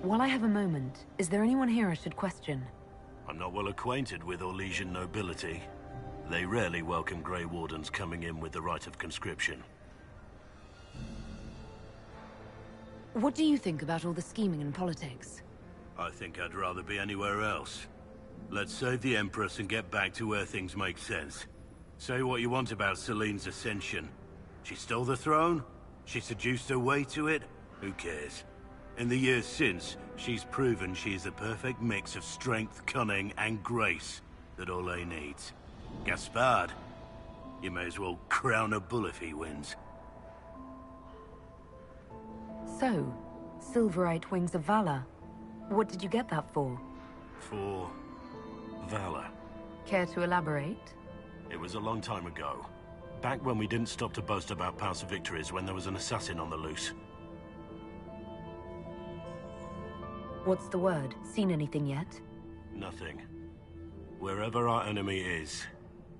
While I have a moment, is there anyone here I should question? I'm not well acquainted with Orlesian nobility. They rarely welcome Grey Wardens coming in with the right of conscription. What do you think about all the scheming and politics? I think I'd rather be anywhere else. Let's save the Empress and get back to where things make sense. Say what you want about Celine's ascension. She stole the throne? She seduced her way to it? Who cares? In the years since, she's proven she is a perfect mix of strength, cunning, and grace that Orlais needs. Gaspard, you may as well crown a bull if he wins. So, Silverite Wings of Valor. What did you get that for? For valor. Care to elaborate? It was a long time ago. Back when we didn't stop to boast about past victories when there was an assassin on the loose. What's the word? Seen anything yet? Nothing. Wherever our enemy is,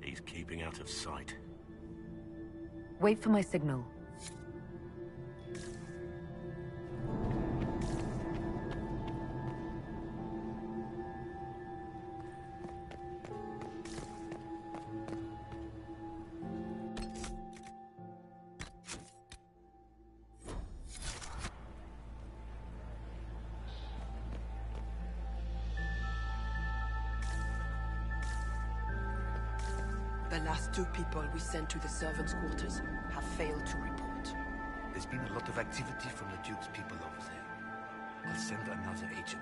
he's keeping out of sight. Wait for my signal. The last 2 people we sent to the servants' quarters have failed to report. There's been a lot of activity from the Duke's people over there. I'll send another agent.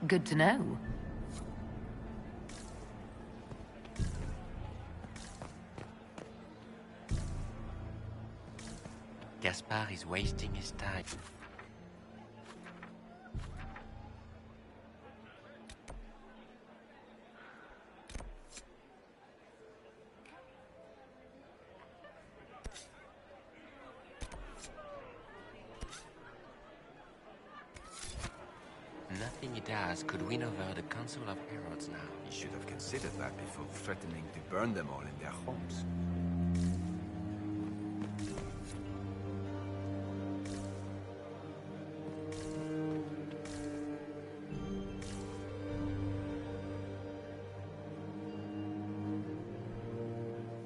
Good to know. Gaspard is wasting his time. Nothing he does could win over the Council of Heralds now. He should have considered that before threatening to burn them all in their homes.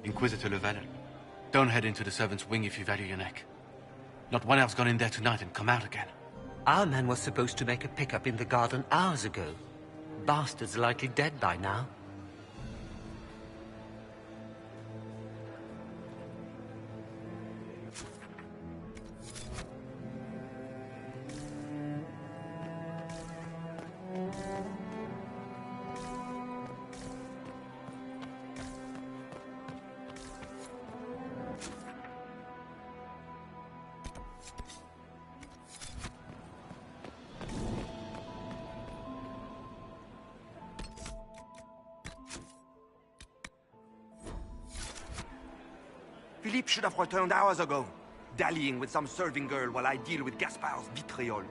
Inquisitor Llewellyn, don't head into the servants' wing if you value your neck. Not one elf's gone in there tonight and come out again. Our man was supposed to make a pickup in the garden hours ago. Bastard's likely dead by now. Philippe should have returned hours ago, dallying with some serving girl while I deal with Gaspard's vitriol.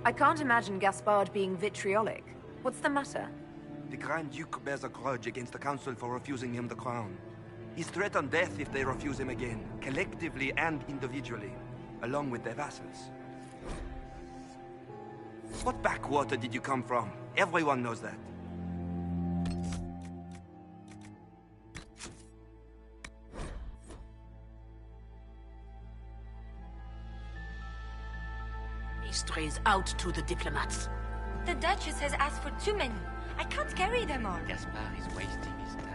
I can't imagine Gaspard being vitriolic. What's the matter? The Grand Duke bears a grudge against the Council for refusing him the crown. He's threatened death if they refuse him again, collectively and individually, along with their vassals. What backwater did you come from? Everyone knows that. Strays out to the diplomats. The Duchess has asked for too many. I can't carry them all. Gaspard is wasting his time.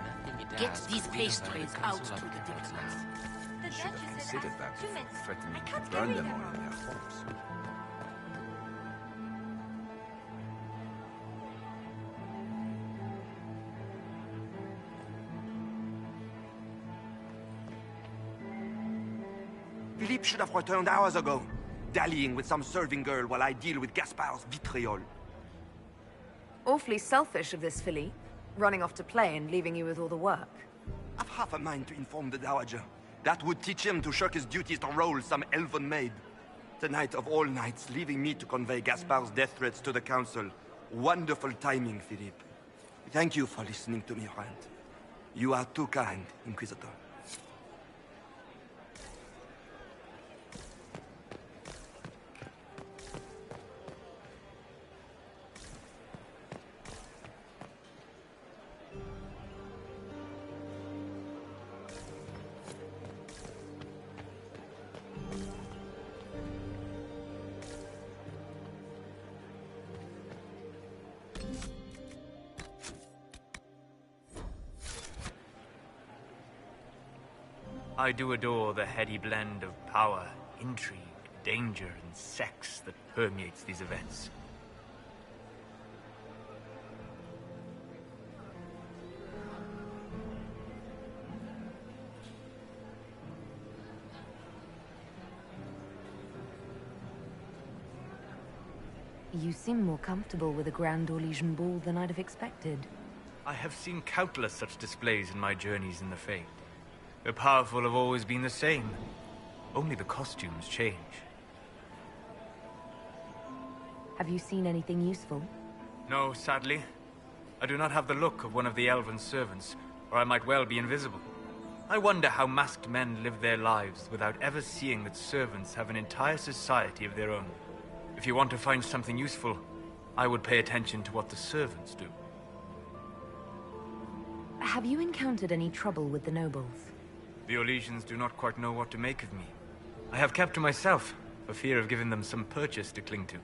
Nothing he does Get these could win over pastries the out Council to of the Heralds diplomats. now. The Should have Duchess has considered asked that for too before many. threatening I to can't burn carry them them all all. in their homes. Philippe should have returned hours ago, dallying with some serving girl while I deal with Gaspar's vitriol. Awfully selfish of this filly, running off to play and leaving you with all the work. I've half a mind to inform the Dowager. That would teach him to shirk his duties to roll some elven maid. Tonight of all nights, leaving me to convey Gaspar's death threats to the Council. Wonderful timing, Philippe. Thank you for listening to me rant. You are too kind, Inquisitor. I do adore the heady blend of power, intrigue, danger, and sex that permeates these events. You seem more comfortable with a Grand Orlesian ball than I'd have expected. I have seen countless such displays in my journeys in the Fae. The powerful have always been the same. Only the costumes change. Have you seen anything useful? No, sadly. I do not have the look of one of the elven servants, or I might well be invisible. I wonder how masked men live their lives without ever seeing that servants have an entire society of their own. If you want to find something useful, I would pay attention to what the servants do. Have you encountered any trouble with the nobles? The Orlesians do not quite know what to make of me. I have kept to myself, for fear of giving them some purchase to cling to.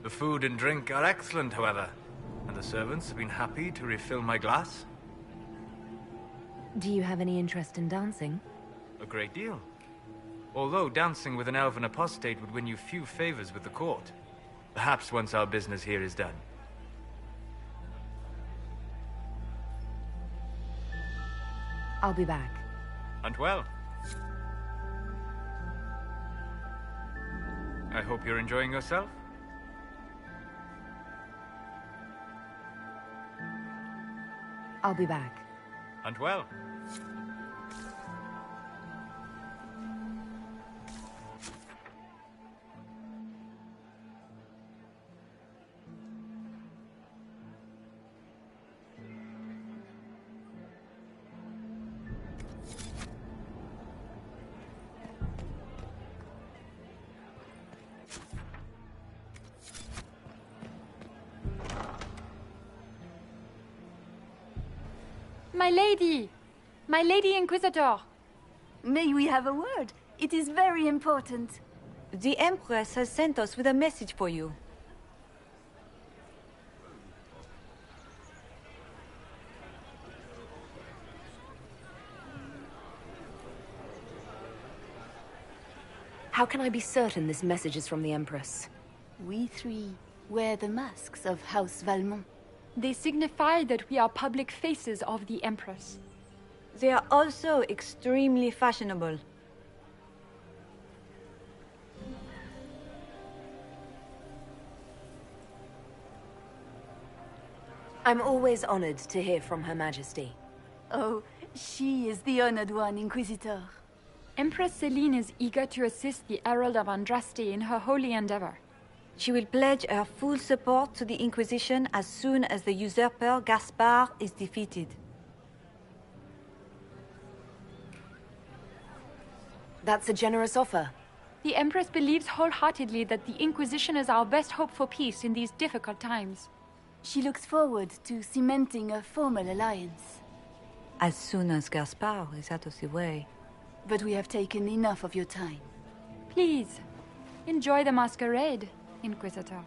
The food and drink are excellent, however, and the servants have been happy to refill my glass. Do you have any interest in dancing? A great deal. Although dancing with an elven apostate would win you few favors with the court. Perhaps once our business here is done. I'll be back. And well. I hope you're enjoying yourself. I'll be back. And well. My lady! My lady Inquisitor! May we have a word? It is very important. The Empress has sent us with a message for you. How can I be certain this message is from the Empress? We three wear the masks of House Valmont. They signify that we are public faces of the Empress. They are also extremely fashionable. I'm always honored to hear from Her Majesty. Oh, she is the honored one, Inquisitor. Empress Celine is eager to assist the Herald of Andraste in her holy endeavor. She will pledge her full support to the Inquisition as soon as the usurper Gaspar is defeated. That's a generous offer. The Empress believes wholeheartedly that the Inquisition is our best hope for peace in these difficult times. She looks forward to cementing a formal alliance. As soon as Gaspar is out of the way. But we have taken enough of your time. Please, enjoy the masquerade, Inquisitor.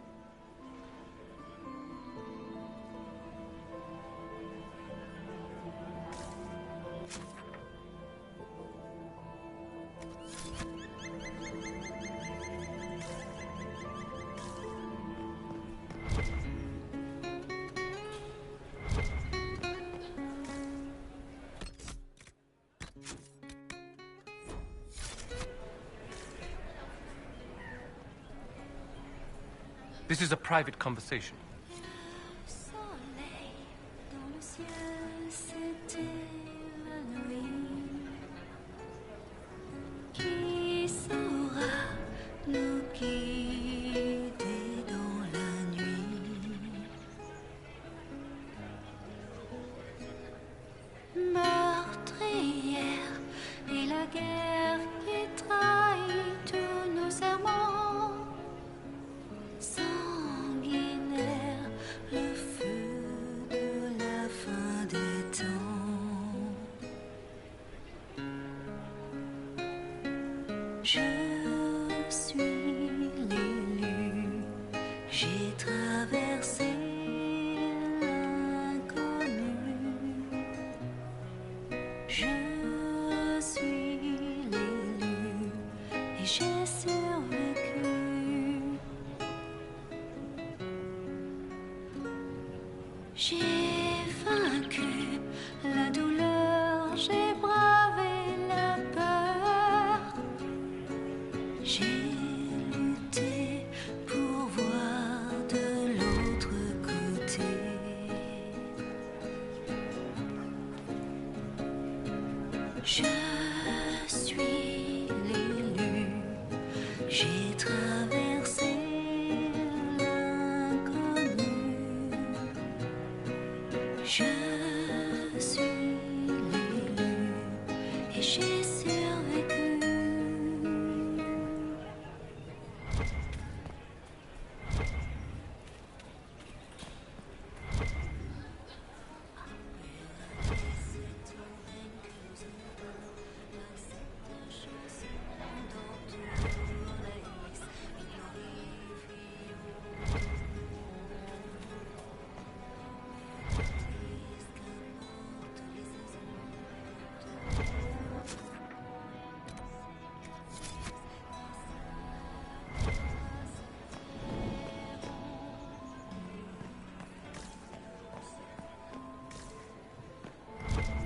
This is a private conversation.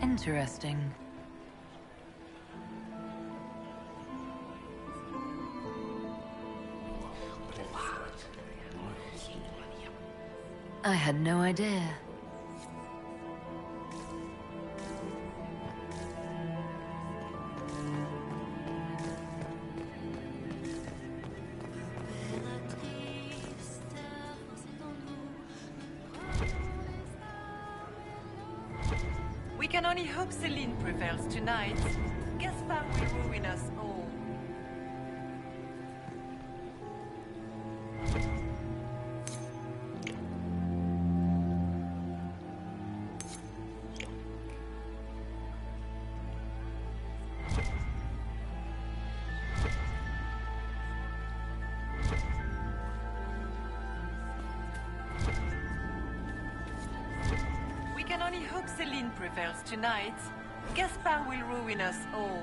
Interesting. I had no idea. We can only hope Celine prevails tonight. Gaspard will ruin us all. We can only hope Celine prevails tonight. Gaspard will ruin us all.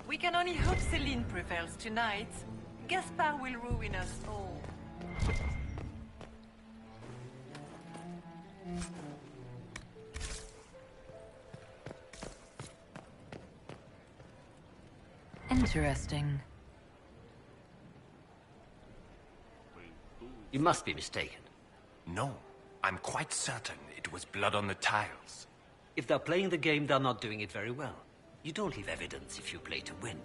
We can only hope Celine prevails tonight. Gaspard will ruin us all. Interesting. You must be mistaken. No, I'm quite certain it was blood on the tiles. If they're playing the game, they're not doing it very well. You don't leave evidence if you play to win.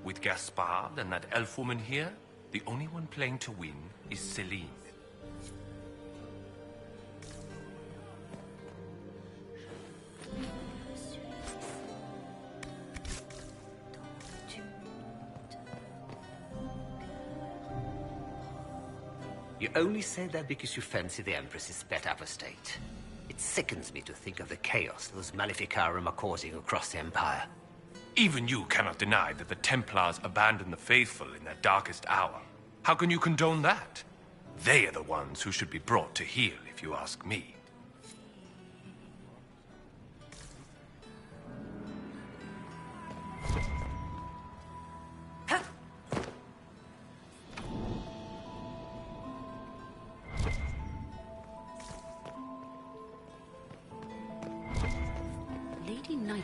With Gaspard and that elf woman here, the only one playing to win is Celine. You only say that because you fancy the Empress's pet apostate. It sickens me to think of the chaos those Maleficarum are causing across the Empire. Even you cannot deny that the Templars abandoned the faithful in their darkest hour. How can you condone that? They are the ones who should be brought to heel, if you ask me.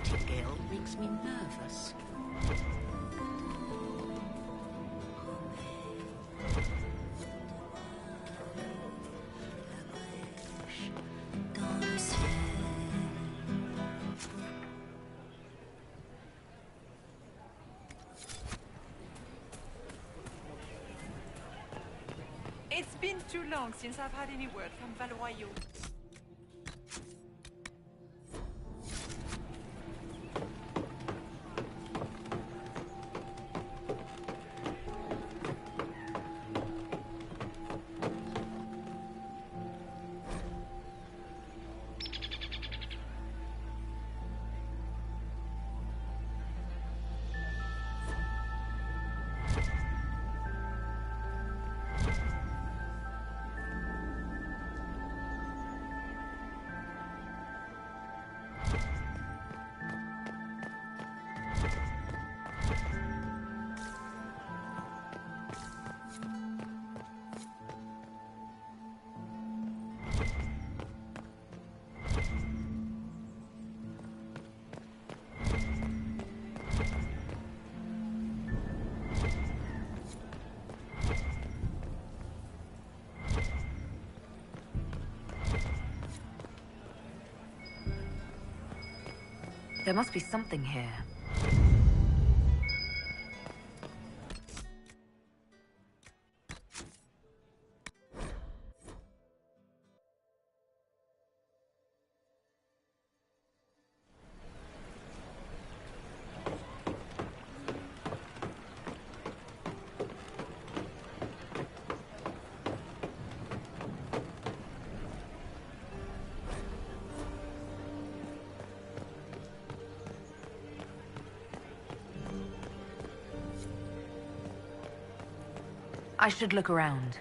nightingale makes me nervous. It's been too long since I've had any word from Valois. There must be something here. I should look around.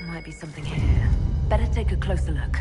Might be something here. Better take a closer look.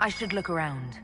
I should look around.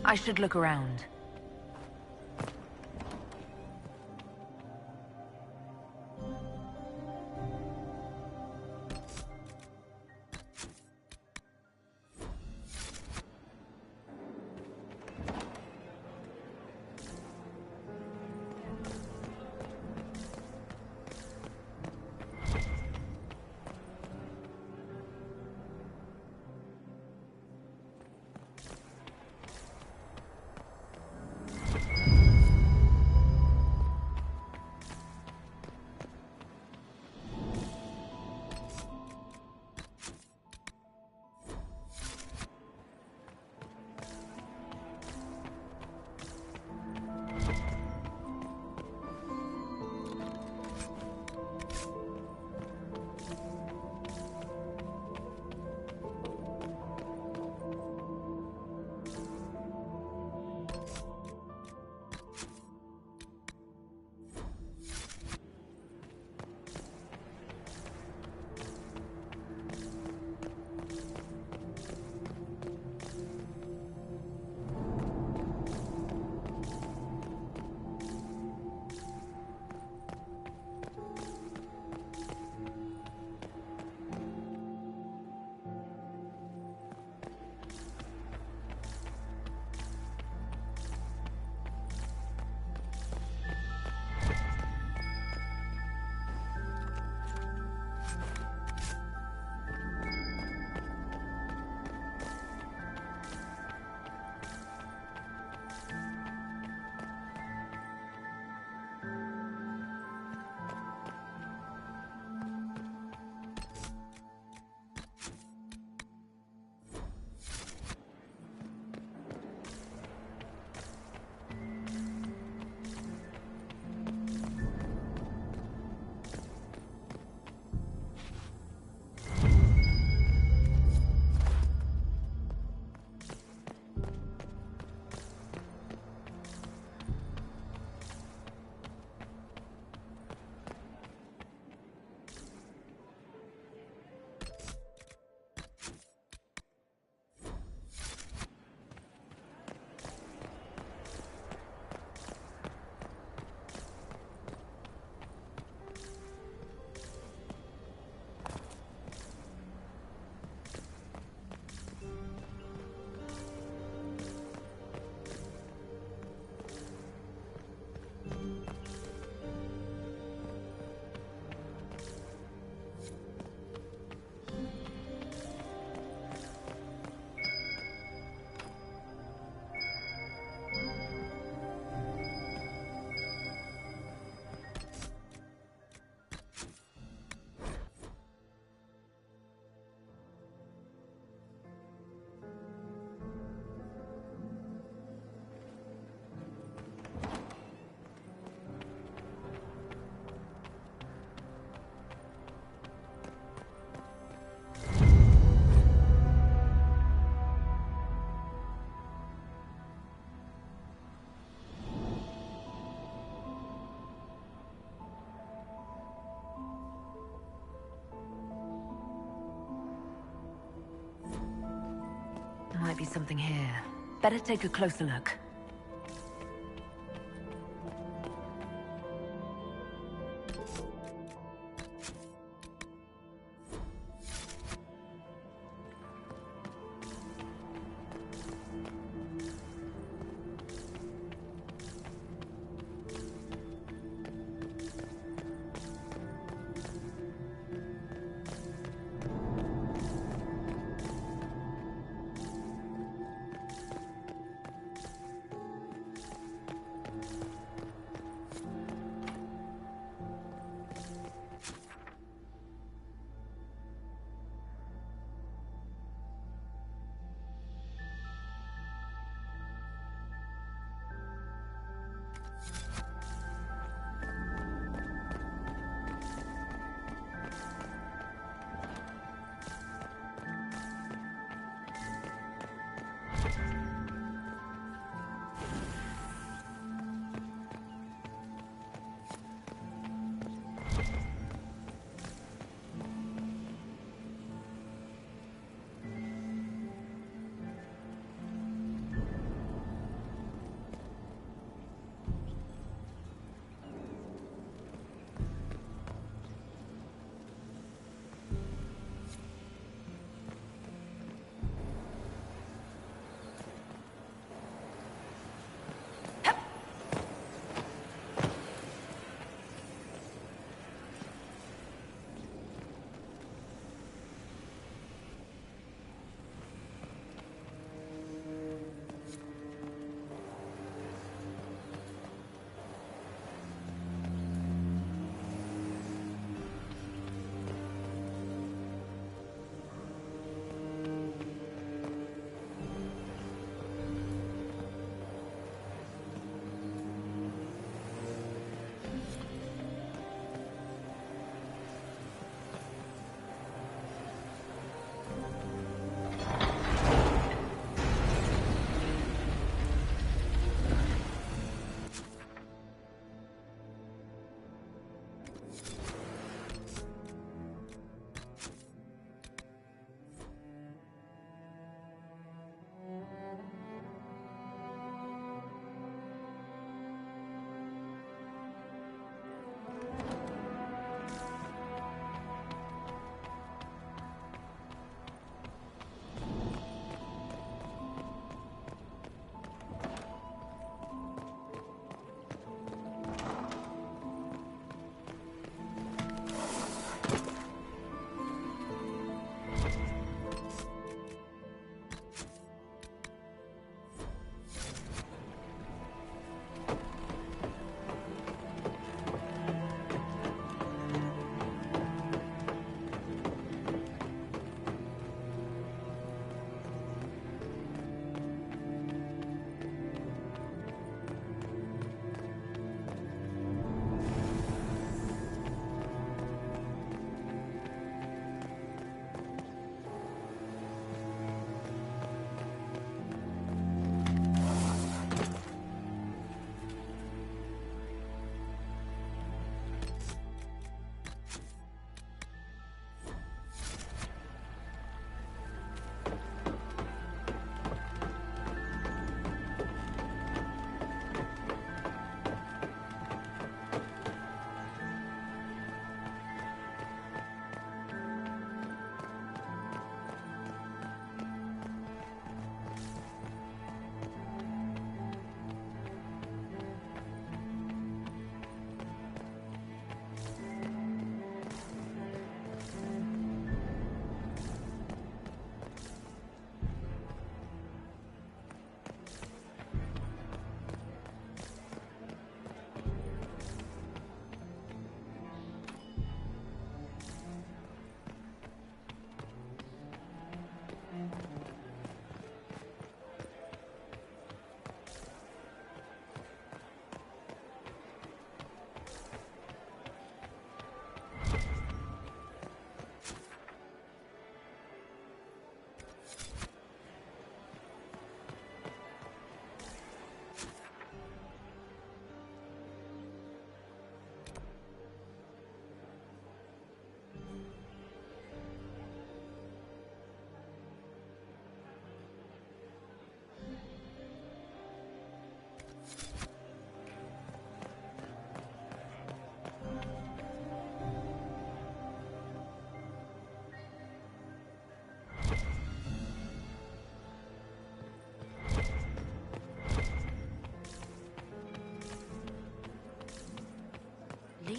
I should look around. might be something here. Better take a closer look.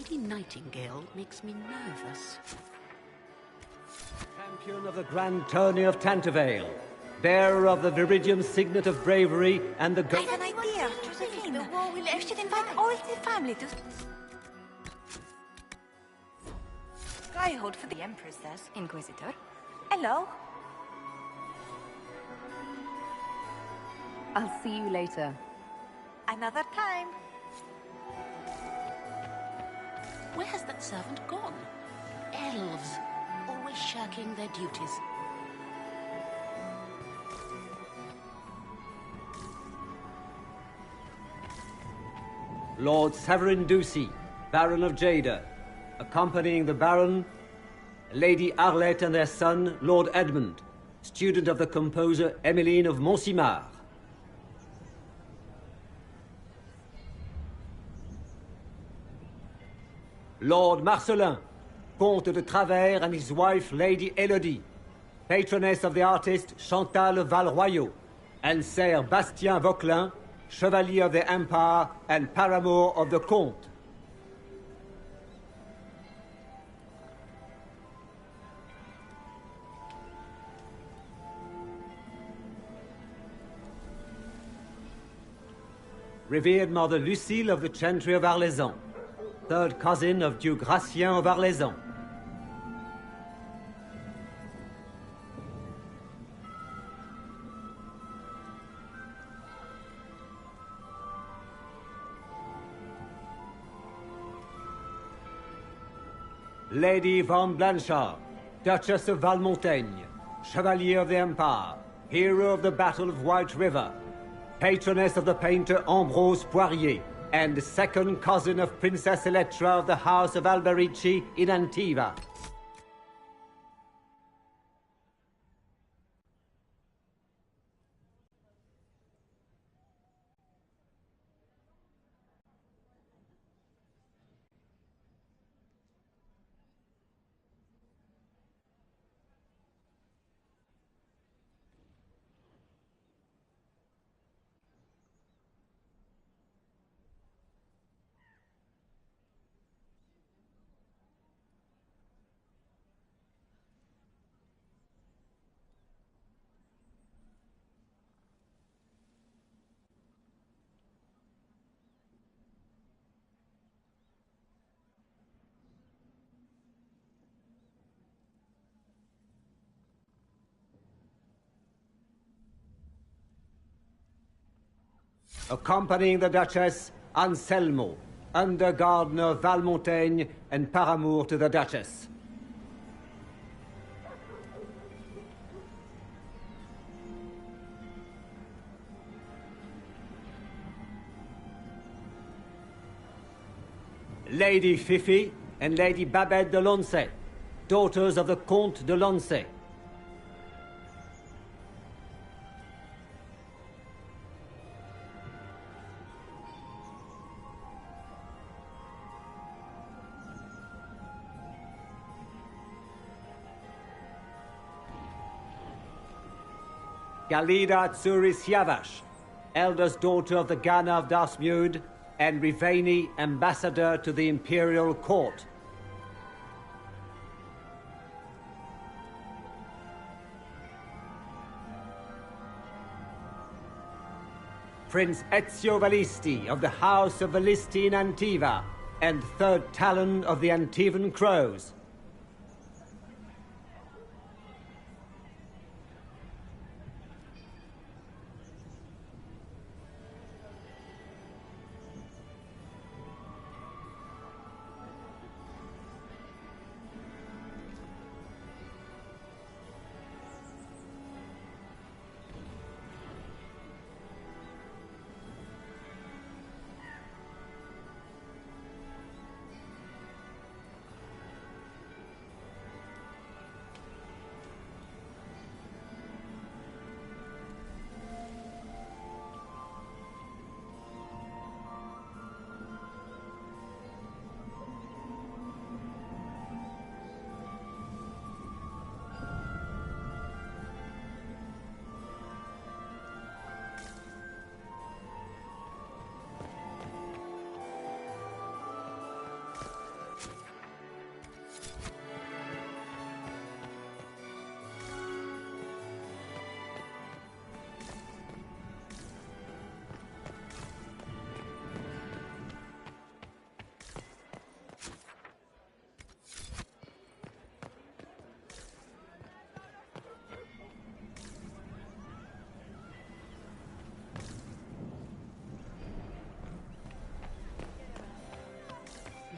Lady Nightingale makes me nervous. Champion of the Grand Tourney of Tantervale, bearer of the Viridian Signet of Bravery and the... I have an idea, Josephine. You should invite all the family to... Skyhold for the Empress, Inquisitor. Hello. I'll see you later. Another time. Where has that servant gone? Elves, always shirking their duties. Lord Severin Ducey, Baron of Jada, accompanying the Baron, Lady Arlette and their son, Lord Edmund, student of the composer Emmeline of Montsimar. Lord Marcelin, Comte de Travers and his wife Lady Elodie, patroness of the artist Chantal Valroyot, and Sir Bastien Vauquelin, Chevalier of the Empire and paramour of the Comte. Revered Mother Lucille of the Chantry of Arlezan, third cousin of Duke Gratien of Arlezan. Lady Von Blanchard, Duchess of Valmontaigne, Chevalier of the Empire, hero of the Battle of White River, patroness of the painter Ambrose Poirier, and second cousin of Princess Electra of the House of Alberici in Antiva. Accompanying the Duchess, Anselmo, under gardener of Valmontaigne and paramour to the Duchess. Lady Fifi and Lady Babette de Lancey, daughters of the Comte de Lancey. Galida Tsuris Yavash, eldest daughter of the Ghana of Dasmud, and Riveni, ambassador to the imperial court. Prince Ezio Valisti of the House of Valisti in Antiva, and third Talon of the Antivan Crows.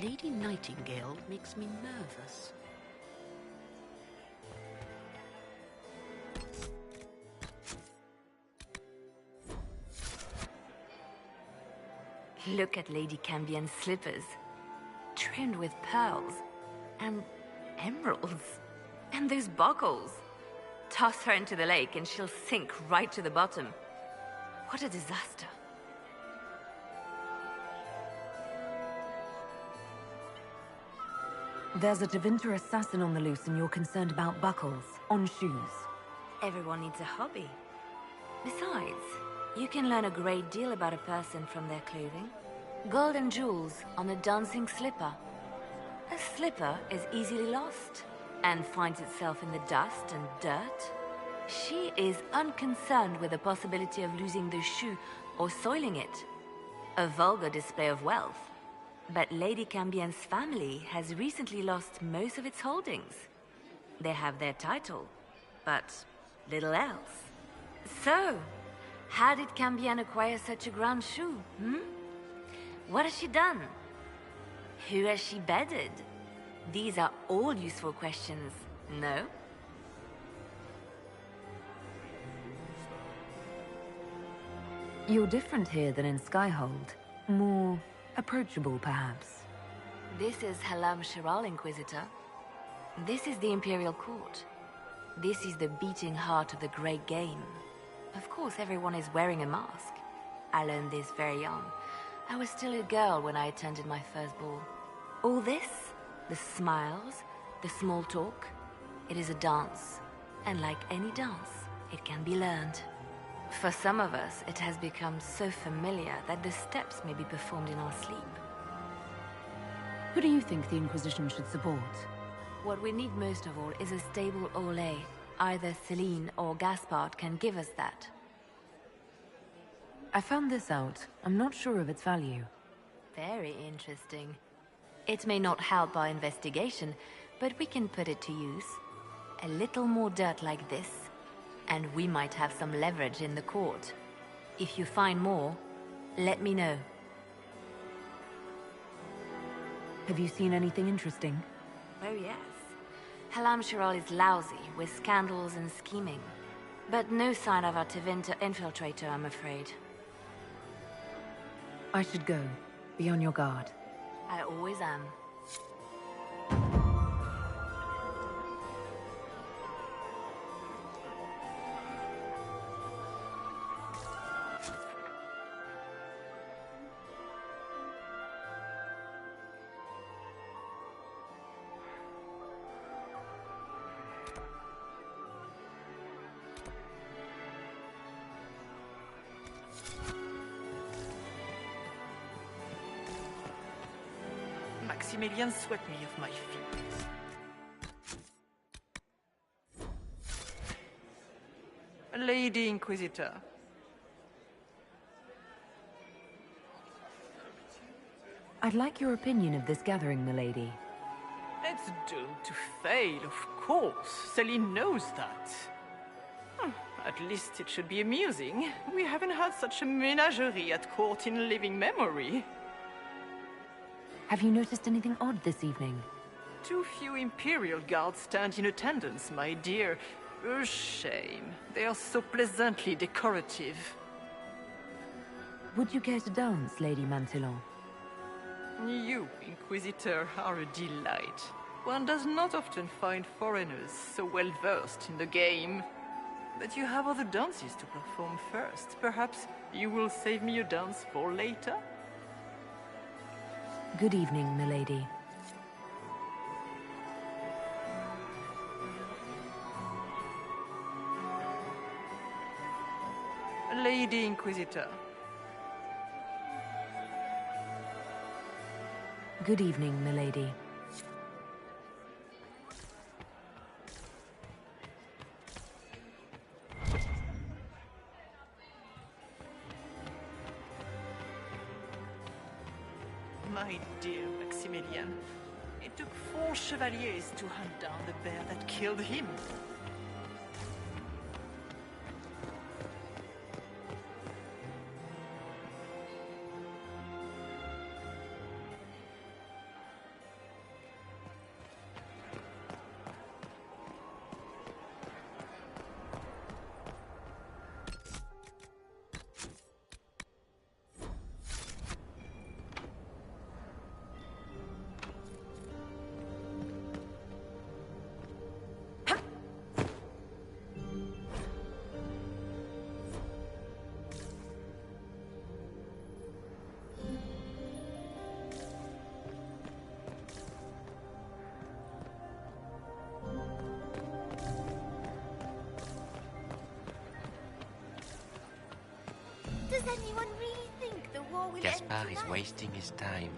Lady Nightingale makes me nervous. Look at Lady Cambien's slippers, trimmed with pearls and emeralds. And those buckles. Toss her into the lake and she'll sink right to the bottom. What a disaster. There's a Tevinter assassin on the loose and you're concerned about buckles on shoes. Everyone needs a hobby. Besides, you can learn a great deal about a person from their clothing. Gold and jewels on a dancing slipper. A slipper is easily lost and finds itself in the dust and dirt. She is unconcerned with the possibility of losing the shoe or soiling it. A vulgar display of wealth. But Lady Cambien's family has recently lost most of its holdings. They have their title, but little else. So, how did Cambien acquire such a grand shoe, What has she done? Who has she bedded? These are all useful questions, no? You're different here than in Skyhold. More approachable, perhaps. This is Halam Shiral, Inquisitor. This is the Imperial Court. This is the beating heart of the Great Game. Of course, everyone is wearing a mask. I learned this very young. I was still a girl when I attended my first ball. All this, the smiles, the small talk, it is a dance. And like any dance, it can be learned. For some of us, it has become so familiar that the steps may be performed in our sleep. Who do you think the Inquisition should support? What we need most of all is a stable Ole. Either Celine or Gaspard can give us that. I found this out. I'm not sure of its value. Very interesting. It may not help our investigation, but we can put it to use. A little more dirt like this, and we might have some leverage in the court. If you find more, let me know. Have you seen anything interesting? Oh yes. Halam Shiral is lousy with scandals and scheming. But no sign of our Tevinter infiltrator, I'm afraid. I should go. Be on your guard. I always am. Maximilian swept me off my feet. Lady Inquisitor. I'd like your opinion of this gathering, milady. It's doomed to fail, of course. Celine knows that. At least it should be amusing. We haven't had such a menagerie at court in living memory. Have you noticed anything odd this evening? Too few Imperial guards stand in attendance, my dear. A shame. They are so pleasantly decorative. Would you care to dance, Lady Mantillon? You, Inquisitor, are a delight. One does not often find foreigners so well versed in the game. But you have other dances to perform first. Perhaps you will save me a dance for later? Good evening, milady. Lady Inquisitor. Good evening, milady. My dear Maximilian, it took 4 chevaliers to hunt down the bear that killed him. Does anyone really think the war will Gaspard end is tonight? wasting his time.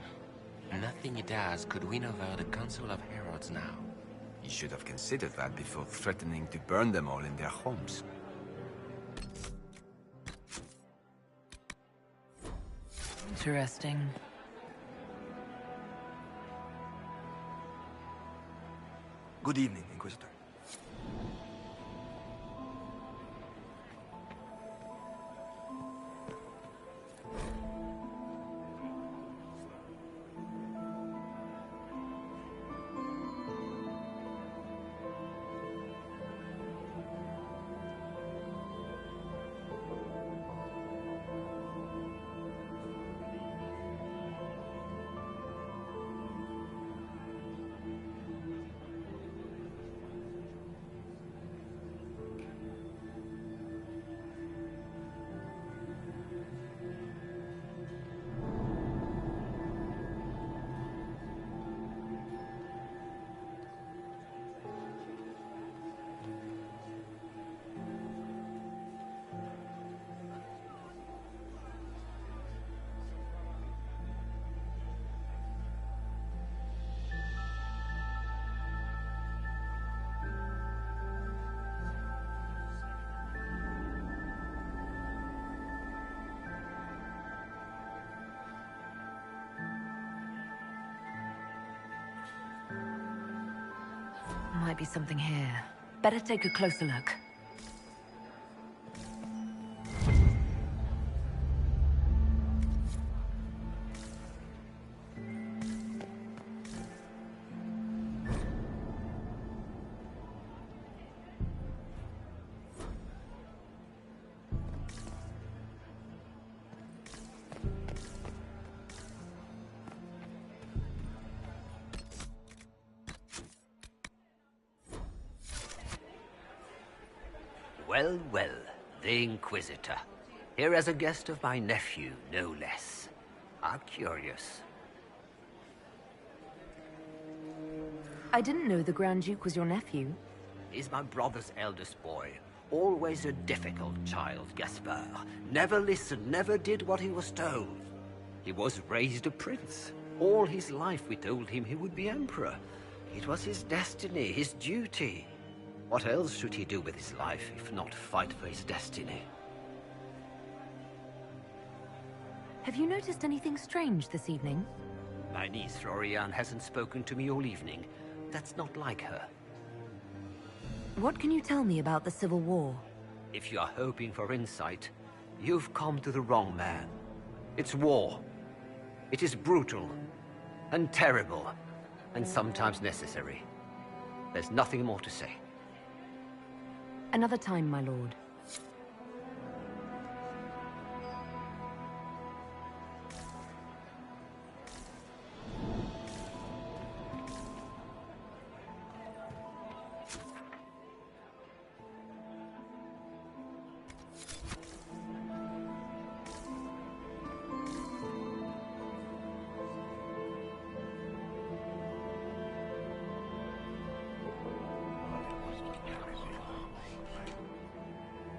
Nothing he does could win over the Council of Heralds now. He should have considered that before threatening to burn them all in their homes. Interesting. Good evening, Inquisitor. Might be something here. Better take a closer look. Well, well, the Inquisitor. Here as a guest of my nephew, no less. How curious. I didn't know the Grand Duke was your nephew. He's my brother's eldest boy. Always a difficult child, Gaspard. Never listened, never did what he was told. He was raised a prince. All his life we told him he would be emperor. It was his destiny, his duty. What else should he do with his life, if not fight for his destiny? Have you noticed anything strange this evening? My niece, Florian, hasn't spoken to me all evening. That's not like her. What can you tell me about the Civil War? If you are hoping for insight, you've come to the wrong man. It's war. It is brutal, and terrible, and sometimes necessary. There's nothing more to say. Another time, my lord.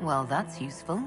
Well, that's useful.